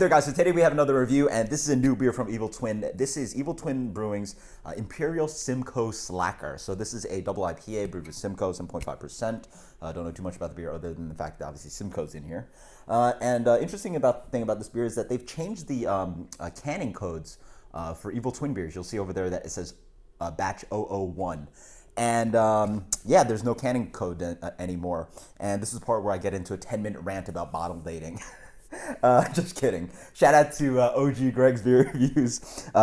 There, guys, so today we have another review, and this is a new beer from Evil Twin. This is Evil Twin Brewing's Imperial Simcoe Slacker. So this is a double IPA brewed with Simcoe, 7.5%. Don't know too much about the beer other than the fact that obviously Simcoe's in here. Interesting thing about this beer is that they've changed the canning codes for Evil Twin beers. You'll see over there that it says batch 001. And yeah, there's no canning code anymore. And this is the part where I get into a 10-minute rant about bottle dating. Just kidding. Shout out to OG Greg's beer reviews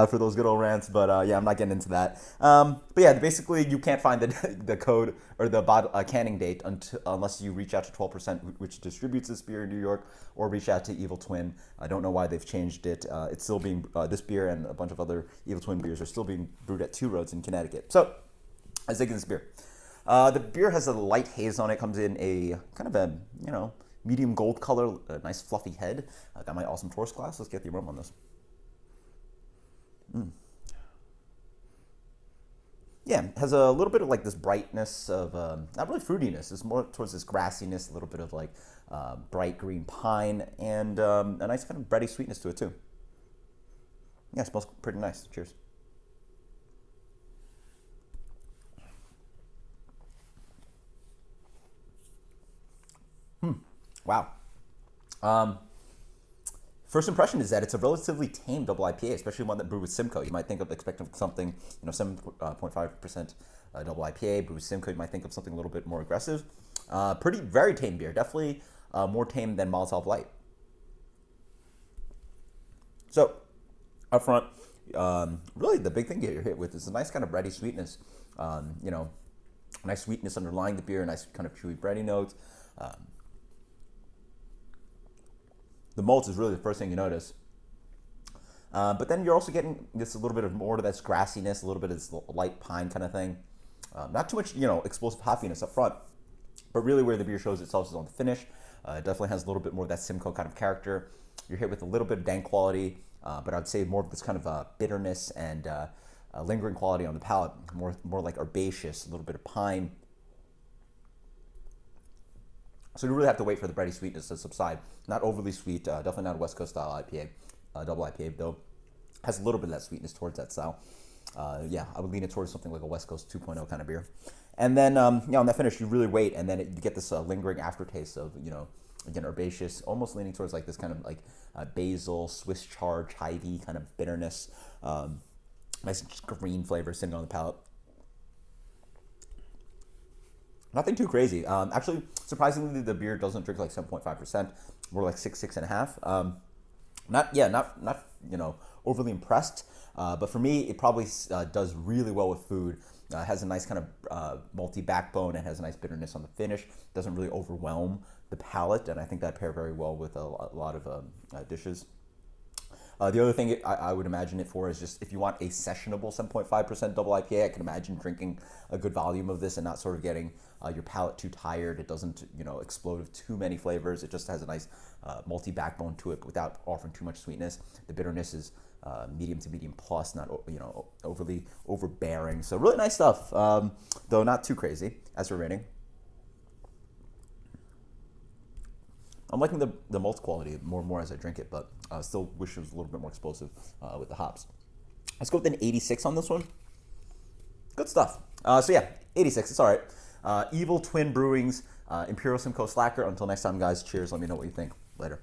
for those good old rants, but yeah, I'm not getting into that. But yeah, basically you can't find the code or the bottle canning date unless you reach out to 12%, which distributes this beer in New York, or reach out to Evil Twin. I don't know why they've changed it. It's still being this beer and a bunch of other Evil Twin beers are still being brewed at Two Roads in Connecticut. So let's dig into this beer. The beer has a light haze on it. Comes in a kind of a medium gold color, a nice fluffy head. I got my awesome Taurus glass. Let's get the aroma on this. Yeah, it has a little bit of like this brightness of, not really fruitiness, it's more towards this grassiness, a little bit of like bright green pine, and a nice kind of bready sweetness to it too. Yeah, it smells pretty nice. Cheers. Wow. First impression is that it's a relatively tame double IPA, especially one that brewed with Simcoe. You might think of expecting something, 7.5% double IPA brewed with Simcoe. You might think of something a little bit more aggressive. Very tame beer. Definitely more tame than Molotov Light. So, up front, really the big thing you're hit with is a nice kind of bready sweetness. Nice sweetness underlying the beer, nice kind of chewy bready notes. The malts is really the first thing you notice. But then you're also getting this a little bit of more of this grassiness, a little bit of this light pine kind of thing. Not too much, explosive hoppiness up front. But really where the beer shows itself is on the finish. It definitely has a little bit more of that Simcoe kind of character. You're hit with a little bit of dank quality, but I'd say more of this kind of bitterness and lingering quality on the palate. More like herbaceous, a little bit of pine. So you really have to wait for the bready sweetness to subside. Not overly sweet, definitely not a West Coast style IPA, double IPA though. Has a little bit of that sweetness towards that style. Yeah, I would lean it towards something like a West Coast 2.0 kind of beer. And then, on that finish, you really wait, and then you get this lingering aftertaste of, again, herbaceous, almost leaning towards like this kind of like basil, Swiss chard, chivy kind of bitterness. Nice green flavor sitting on the palate. Nothing too crazy. Actually, surprisingly, the beer doesn't drink like 7.5%. More like 6.5. Not overly impressed. But for me, it probably does really well with food. Has a nice kind of malty backbone and has a nice bitterness on the finish. Doesn't really overwhelm the palate, and I think that pair very well with a lot of dishes. The other thing I would imagine it for is just if you want a sessionable 7.5% double IPA, I can imagine drinking a good volume of this and not sort of getting your palate too tired. It doesn't, explode with too many flavors. It just has a nice malty backbone to it without offering too much sweetness. The bitterness is medium to medium plus, not, overly overbearing. So really nice stuff, though not too crazy. As for rating, I'm liking the malt quality more and more as I drink it, but still wish it was a little bit more explosive with the hops. Let's go with an 86 on this one. Good stuff. So yeah, 86, it's all right. Evil Twin Brewing's Imperial Simcoe Slacker. Until next time, guys, cheers. Let me know what you think. Later.